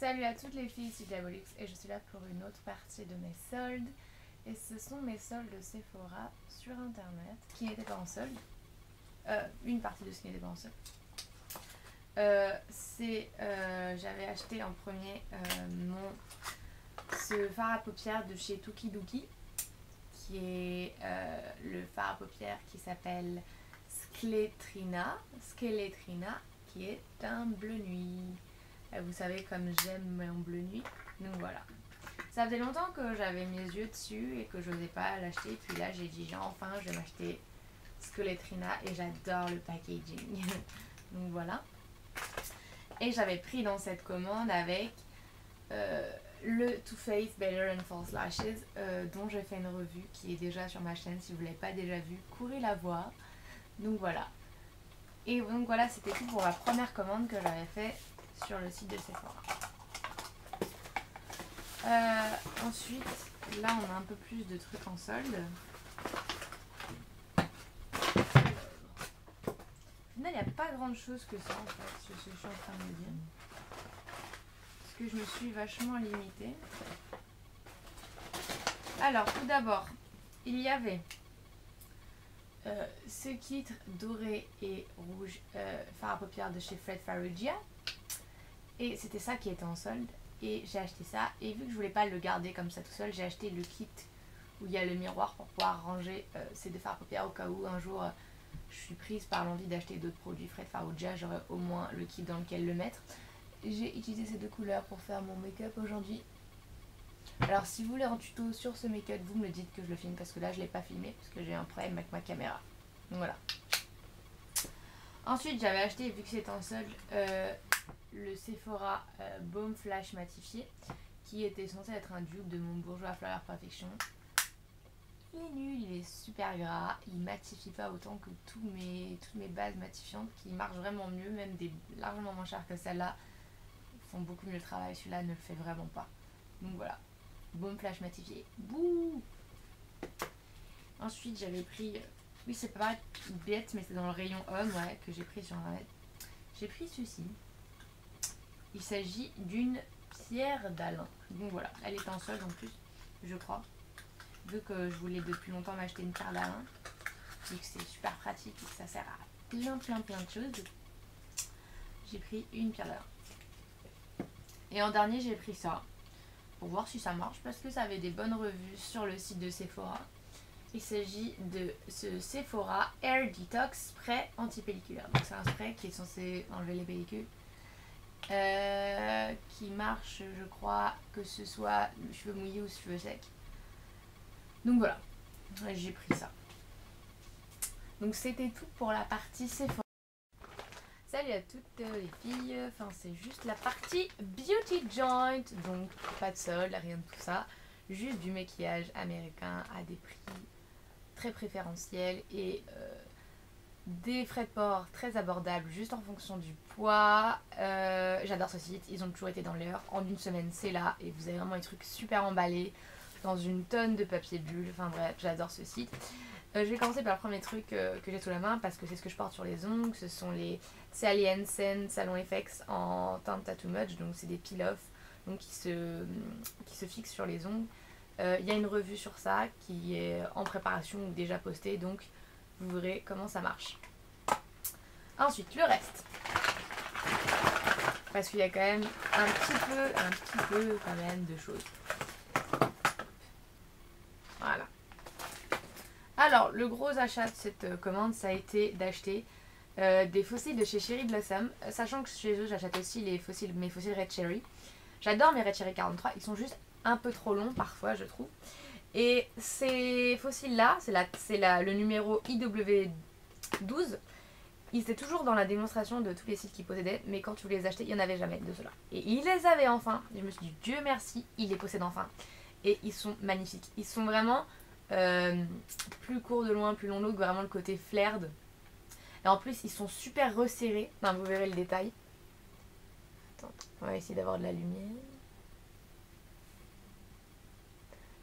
Salut à toutes les filles, c'est Diabolix et je suis là pour une autre partie de mes soldes. Et ce sont mes soldes Sephora sur internet qui n'étaient pas en solde. Une partie de ce qui n'était pas en solde. J'avais acheté en premier ce fard à paupières de chez Tokidoki, qui est le fard à paupières qui s'appelle Skeletrina, qui est un bleu nuit. Vous savez comme j'aime mon bleu nuit, donc voilà. Ça faisait longtemps que j'avais mes yeux dessus et que je n'osais pas l'acheter, puis là j'ai dit enfin je vais m'acheter Skeletrina et j'adore le packaging. Donc voilà. Et j'avais pris dans cette commande avec le Too Faced Better and False Lashes dont j'ai fait une revue qui est déjà sur ma chaîne. Si vous ne l'avez pas déjà vue, courez la voir. Donc voilà. Et donc voilà, c'était tout pour la première commande que j'avais fait sur le site de Sephora. Ensuite, là on a un peu plus de trucs en solde. Au final, il n'y a pas grand chose que ça en fait, c'est ce que je suis en train de me dire. Parce que je me suis vachement limitée. Alors, tout d'abord, il y avait ce kit doré et rouge fard à paupières de chez Fred Farrugia. Et c'était ça qui était en solde. Et j'ai acheté ça. Et vu que je voulais pas le garder comme ça tout seul, j'ai acheté le kit où il y a le miroir pour pouvoir ranger ces deux fards à paupières au cas où un jour je suis prise par l'envie d'acheter d'autres produits Fred Farrugia. J'aurai au moins le kit dans lequel le mettre. J'ai utilisé ces deux couleurs pour faire mon make-up aujourd'hui. Alors si vous voulez un tuto sur ce make-up, vous me le dites que je le filme parce que là je l'ai pas filmé parce que j'ai un problème avec ma caméra. Donc voilà. Ensuite j'avais acheté, vu que c'est en solde, le Sephora Baume Flash Matifié qui était censé être un dupe de mon Bourjois Flower Perfection. Il est nul, il est super gras, il matifie pas autant que toutes mes bases matifiantes qui marchent vraiment mieux, même des largement moins chères que celle-là font beaucoup mieux le travail. Celui-là ne le fait vraiment pas. Donc voilà, Baume Flash Matifié. Bouh. Ensuite j'avais pris, oui c'est pas bête mais c'est dans le rayon homme, ouais, que j'ai pris sur internet. J'ai pris ceci. Il s'agit d'une pierre d'Alain. Donc voilà, elle est en solde en plus, je crois. Vu que je voulais depuis longtemps m'acheter une pierre d'Alain, vu que c'est super pratique et que ça sert à plein de choses, j'ai pris une pierre d'Alain. Et en dernier, j'ai pris ça pour voir si ça marche parce que ça avait des bonnes revues sur le site de Sephora. Il s'agit de ce Sephora Air Detox Spray Anti-Pelliculaire. Donc c'est un spray qui est censé enlever les pellicules. Qui marche, je crois, que ce soit cheveux mouillés ou cheveux secs. Donc voilà, j'ai pris ça. Donc c'était tout pour la partie Sephora. Salut à toutes les filles, enfin c'est juste la partie Beauty Joint. Donc pas de solde, rien de tout ça. Juste du maquillage américain à des prix très préférentiels et des frais de port très abordables juste en fonction du poids. J'adore ce site, ils ont toujours été dans l'heure. En une semaine c'est là et vous avez vraiment des trucs super emballés dans une tonne de papier bulle. Enfin bref, j'adore ce site. Je vais commencer par le premier truc que j'ai sous la main parce que c'est ce que je porte sur les ongles. Ce sont les Sally Hansen Salon FX en teinte Tattoo Much. Donc c'est des peel-off qui se fixent sur les ongles. Il y a une revue sur ça qui est en préparation ou déjà postée. Donc vous verrez comment ça marche. Ensuite, le reste. Parce qu'il y a quand même un petit peu quand même de choses. Voilà. Alors, le gros achat de cette commande, ça a été d'acheter des fossiles de chez Cherry Blossom. Sachant que chez eux, j'achète aussi mes fossiles Red Cherry. J'adore mes Red Cherry 43. Ils sont juste un peu trop longs parfois, je trouve. Et ces fossiles-là, c'est le numéro IW12. Ils étaient toujours dans la démonstration de tous les sites qui possédaient, mais quand tu voulais les acheter, il n'y en avait jamais de ceux-là. Et ils les avaient enfin. Et je me suis dit, Dieu merci, ils les possèdent enfin. Et ils sont magnifiques. Ils sont vraiment plus courts de loin, plus longs de l'autre, vraiment le côté flared. Et en plus, ils sont super resserrés. Enfin, vous verrez le détail. Attends, on va essayer d'avoir de la lumière.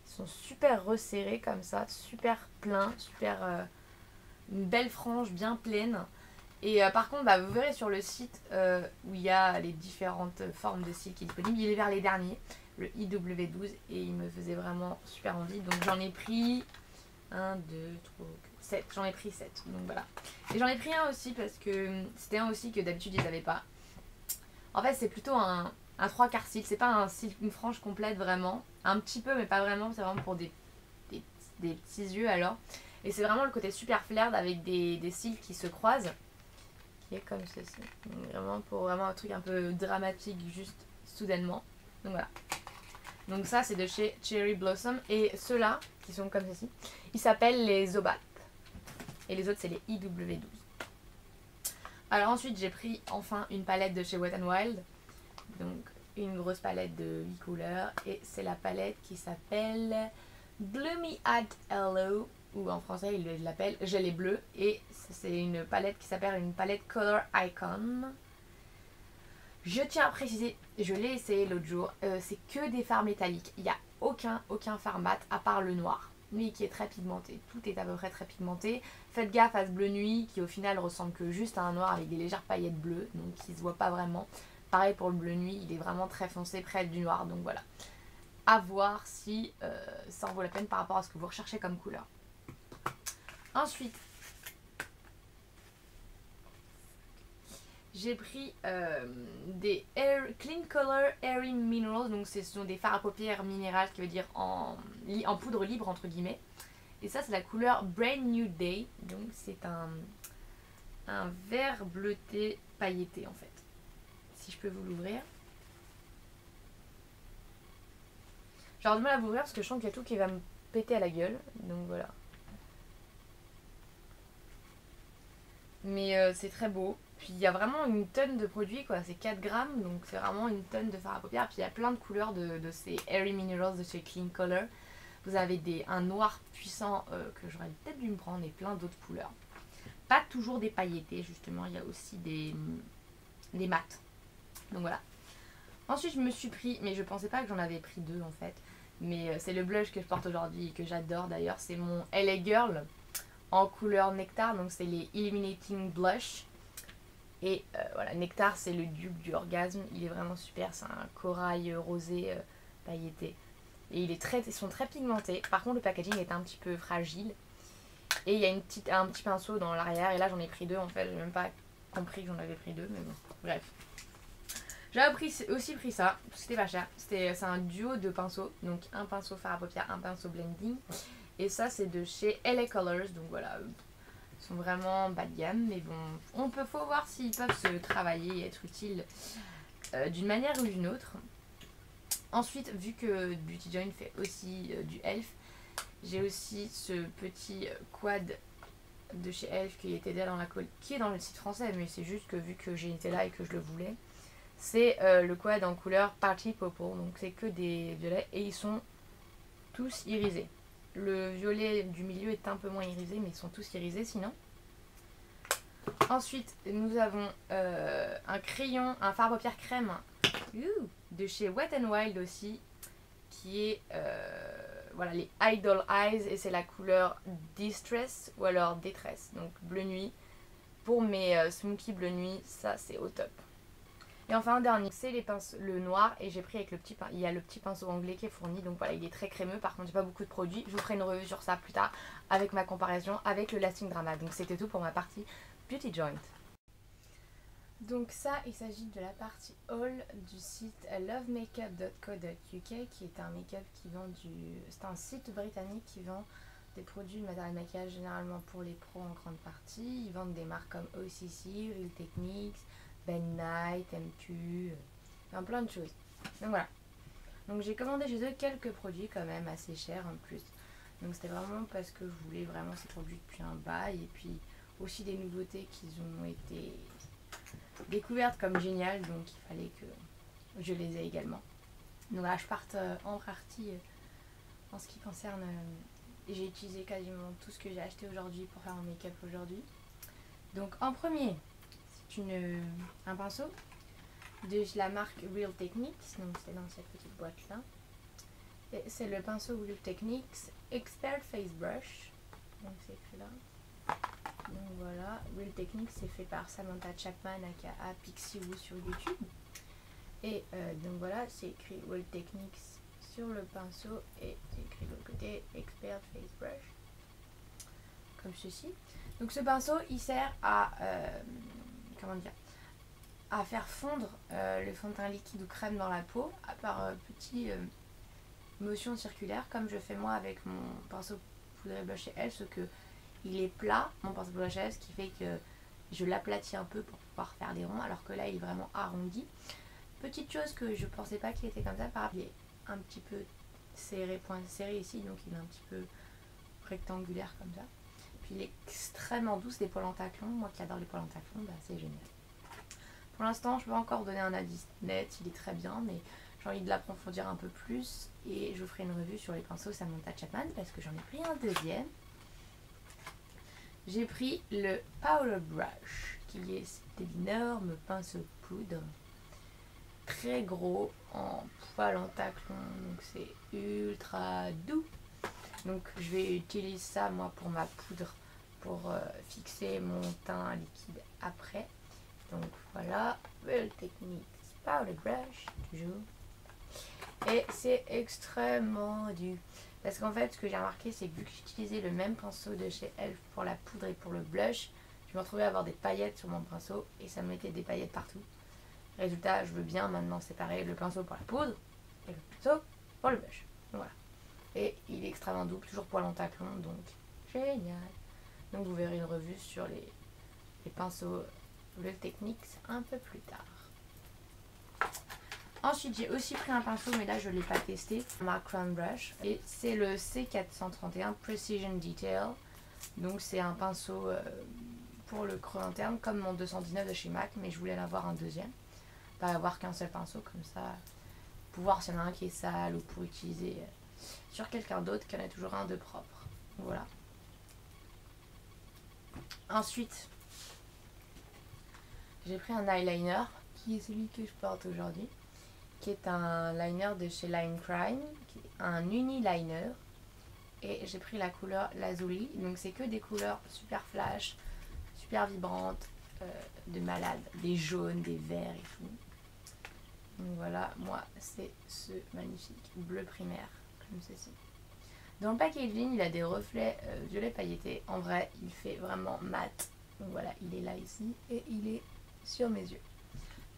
Ils sont super resserrés comme ça, super pleins, super une belle frange bien pleine. Et par contre, bah, vous verrez sur le site où il y a les différentes formes de cils qui sont disponibles, il est vers les derniers, le IW12, et il me faisait vraiment super envie. Donc j'en ai pris 1, 2, 3, 7. J'en ai pris 7. Donc voilà. Et j'en ai pris un aussi parce que c'était un aussi que d'habitude ils n'avaient pas. En fait, c'est plutôt un 3/4 cils. C'est pas une frange complète vraiment. Un petit peu, mais pas vraiment. C'est vraiment pour des petits yeux alors. Et c'est vraiment le côté super flared avec des cils qui se croisent. Qui est comme ceci. Donc vraiment pour vraiment un truc un peu dramatique juste soudainement. Donc voilà. Donc ça c'est de chez Cherry Blossom. Et ceux-là, qui sont comme ceci, ils s'appellent les Zobat. Et les autres c'est les IW12. Alors ensuite j'ai pris enfin une palette de chez Wet n Wild. Donc une grosse palette de 8 couleurs. Et c'est la palette qui s'appelle Bloomy Eyed Hello. Ou en français ils l'appellent Gelée Bleue. Et c'est une palette qui s'appelle une palette Color Icon. Je tiens à préciser, je l'ai essayé l'autre jour, c'est que des fards métalliques. Il n'y a aucun fard mat à part le noir, mais qui est très pigmenté. Tout est à peu près très pigmenté. Faites gaffe à ce bleu nuit qui au final ressemble que juste à un noir avec des légères paillettes bleues, donc qui se voit pas vraiment. Pareil pour le bleu nuit, il est vraiment très foncé près du noir, donc voilà. À voir si ça en vaut la peine par rapport à ce que vous recherchez comme couleur. Ensuite, j'ai pris des Clean Color Airy Minerals, donc ce sont des fards à paupières minérales, qui veut dire en poudre libre entre guillemets. Et ça c'est la couleur Brand New Day, donc c'est un vert bleuté pailleté en fait. Si je peux vous l'ouvrir. J'ai du mal à vous ouvrir parce que je sens qu'il y a tout qui va me péter à la gueule, donc voilà. Mais c'est très beau. Puis il y a vraiment une tonne de produits quoi, c'est 4 grammes, donc c'est vraiment une tonne de fard à paupières. Puis il y a plein de couleurs de ces Airy Minerals de chez Clean Color. Vous avez un noir puissant que j'aurais peut-être dû me prendre et plein d'autres couleurs. Pas toujours des pailletés justement, il y a aussi des mats. Donc voilà. Ensuite je me suis pris, mais je pensais pas que j'en avais pris 2 en fait. Mais c'est le blush que je porte aujourd'hui et que j'adore d'ailleurs, c'est mon LA Girl en couleur Nectar, donc c'est les Illuminating Blush. Et voilà, Nectar c'est le dupe du orgasme, il est vraiment super, c'est un corail rosé pailleté. Et ils sont très pigmentés, par contre le packaging est un petit peu fragile. Et il y a un petit pinceau dans l'arrière, et là j'en ai pris 2 en fait, j'ai même pas compris que j'en avais pris 2, mais bon, bref. J'avais aussi pris ça, c'était pas cher, c'est un duo de pinceaux, donc un pinceau fard à paupières, un pinceau blending. Et ça c'est de chez LA Colors, donc voilà, ils sont vraiment bas de gamme, mais bon, faut voir s'ils peuvent se travailler et être utiles d'une manière ou d'une autre. Ensuite, vu que Beauty Joint fait aussi du Elf, j'ai aussi ce petit quad de chez Elf qui était déjà qui est dans le site français, mais c'est juste que vu que j'étais là et que je le voulais, c'est le quad en couleur Party Purple, donc c'est que des violets et ils sont tous irisés. Le violet du milieu est un peu moins irisé, mais ils sont tous irisés sinon. Ensuite, nous avons un crayon, un fard à paupières crème de chez Wet n Wild aussi, qui est voilà, les Idol Eyes, et c'est la couleur Distress ou alors Détresse, donc bleu nuit. Pour mes smoky bleu nuit, ça c'est au top. Et enfin un dernier, c'est le noir, et j'ai pris avec il y a le petit pinceau anglais qui est fourni, donc voilà, il est très crémeux, par contre j'ai pas beaucoup de produits, je vous ferai une revue sur ça plus tard avec ma comparaison avec le Lasting Drama. Donc c'était tout pour ma partie Beauty Joint. Donc ça, il s'agit de la partie haul du site lovemakeup.co.uk, qui est un make-up qui vend c'est un site britannique qui vend des produits de matériel de maquillage généralement pour les pros en grande partie. Ils vendent des marques comme OCC, Real Techniques, Ben Knight, MQ, enfin plein de choses. Donc voilà. Donc j'ai commandé chez eux quelques produits quand même assez chers en plus. Donc c'était vraiment parce que je voulais vraiment ces produits depuis un bail, et puis aussi des nouveautés qui ont été découvertes comme géniales, donc il fallait que je les ai également. Donc là je parte en partie en ce qui concerne, j'ai utilisé quasiment tout ce que j'ai acheté aujourd'hui pour faire mon make-up aujourd'hui. Donc en premier, c'est un pinceau de la marque Real Techniques, donc c'est dans cette petite boîte là. Et c'est le pinceau Real Techniques Expert Face Brush, donc c'est écrit là. Donc voilà, Real Techniques c'est fait par Samantha Chapman aka Pixie Woo sur YouTube. Et donc voilà, c'est écrit Real Techniques sur le pinceau et c'est écrit de l'autre côté Expert Face Brush. Comme ceci. Donc ce pinceau il sert à comment dire, à faire fondre le fond de teint liquide ou crème dans la peau par petite motion circulaire comme je fais moi avec mon pinceau poudré blush chez elle, ce que il est plat mon pinceau blush chez elle, ce qui fait que je l'aplatis un peu pour pouvoir faire des ronds alors que là il est vraiment arrondi. Petite chose que je pensais pas qu'il était comme ça, par exemple il est un petit peu serré, point serré ici, donc il est un petit peu rectangulaire comme ça. Puis il est extrêmement doux, des poils en taclon, moi qui adore les poils en taclon, bah c'est génial. Pour l'instant je peux encore donner un avis net, il est très bien, mais j'ai envie de l'approfondir un peu plus et je vous ferai une revue sur les pinceaux Samantha Chapman parce que j'en ai pris un deuxième. J'ai pris le Powder Brush qui est cet énorme pinceau poudre très gros en poil en taclon, donc c'est ultra doux. Donc je vais utiliser ça moi pour ma poudre pour fixer mon teint liquide après. Donc voilà, Real Techniques Powder Brush toujours. Et c'est extrêmement doux. Parce qu'en fait, ce que j'ai remarqué, c'est que vu que j'utilisais le même pinceau de chez Elf pour la poudre et pour le blush, je me retrouvais à avoir des paillettes sur mon pinceau et ça me mettait des paillettes partout. Résultat, je veux bien maintenant séparer le pinceau pour la poudre et le pinceau pour le blush. Voilà. Et il est extrêmement doux, toujours poil en taclon, donc génial. Donc vous verrez une revue sur les pinceaux Real Techniques un peu plus tard. Ensuite, j'ai aussi pris un pinceau, mais là je ne l'ai pas testé, ma Crown Brush. Et c'est le C431 Precision Detail. Donc c'est un pinceau pour le creux interne, comme mon 219 de chez MAC, mais je voulais en avoir un deuxième. Pas avoir qu'un seul pinceau, comme ça, pour voir s'il y en a un qui est sale ou pour utiliser sur quelqu'un d'autre qui en a toujours un de propre. Voilà. Ensuite, j'ai pris un eyeliner, qui est celui que je porte aujourd'hui, qui est un liner de chez Line Crime, qui est un uni liner. Et j'ai pris la couleur Lazuli, donc c'est que des couleurs super flash, super vibrantes, de malade, des jaunes, des verts et tout. Donc voilà, moi c'est ce magnifique bleu primaire, comme ceci. Dans le packaging, il a des reflets violet pailleté. En vrai, il fait vraiment mat. Donc voilà, il est là ici et il est sur mes yeux.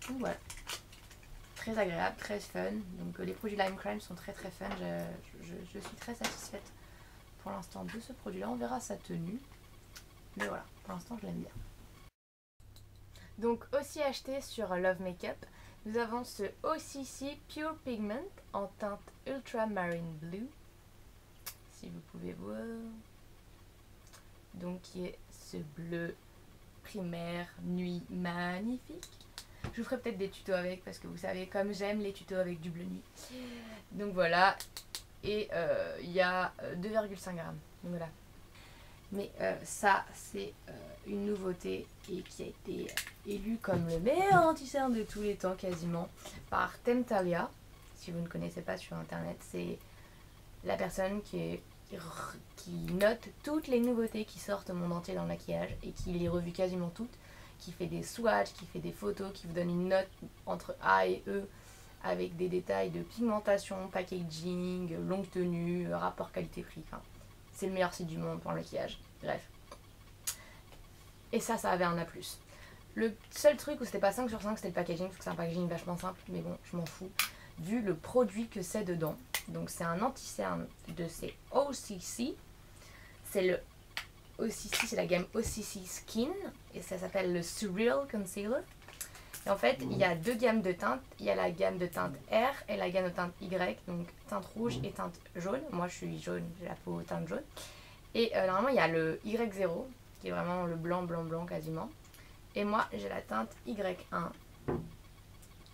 Donc voilà. Très agréable, très fun. Donc les produits Lime Crime sont très très fun. Je suis très satisfaite pour l'instant de ce produit là. On verra sa tenue. Mais voilà, pour l'instant je l'aime bien. Donc aussi acheté sur Love Makeup, nous avons ce OCC Pure Pigment en teinte Ultramarine Blue. Si vous pouvez voir. Donc qui est ce bleu primaire nuit magnifique. Je vous ferai peut-être des tutos avec parce que vous savez comme j'aime les tutos avec du bleu nuit. Donc voilà. Et il y a 2,5 grammes. Donc voilà. Mais ça c'est une nouveauté et qui a été élue comme le meilleur anti-cerne de tous les temps quasiment par Temptalia. Si vous ne connaissez pas sur internet, c'est la personne qui note toutes les nouveautés qui sortent au monde entier dans le maquillage et qui les revue quasiment toutes, qui fait des swatchs, qui fait des photos, qui vous donne une note entre A et E avec des détails de pigmentation, packaging, longue tenue, rapport qualité-prix. Enfin, c'est le meilleur site du monde pour le maquillage. Bref. Et ça avait un A+. Le seul truc où c'était pas 5 sur 5, c'était le packaging, parce que c'est un packaging vachement simple, mais bon, je m'en fous, vu le produit que c'est dedans. Donc c'est un anti-cerne de chez OCC. C'est le OCC, c'est la gamme OCC Skin, et ça s'appelle le Surreal Concealer. Et en fait, il y a deux gammes de teintes. Il y a la gamme de teinte R et la gamme de teinte Y, donc teinte rouge et teinte jaune. Moi, je suis jaune, j'ai la peau teinte jaune. Et normalement, il y a le Y0, qui est vraiment le blanc, blanc, blanc quasiment. Et moi, j'ai la teinte Y1,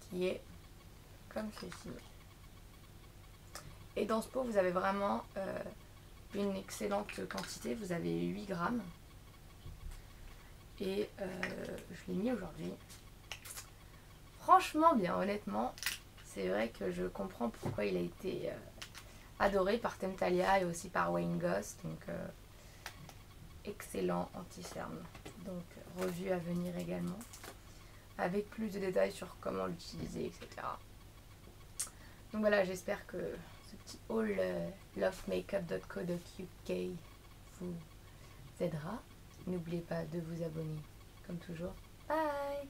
qui est comme ceci. Et dans ce pot, vous avez vraiment une excellente quantité. Vous avez 8 grammes. Et je l'ai mis aujourd'hui. Franchement bien, honnêtement, c'est vrai que je comprends pourquoi il a été adoré par Temptalia et aussi par Wayne Goss. Donc, excellent anti-cerne. Donc revue à venir également, avec plus de détails sur comment l'utiliser, etc. Donc voilà, j'espère que ce petit haul lovemakeup.co.uk vous aidera. N'oubliez pas de vous abonner, comme toujours. Bye!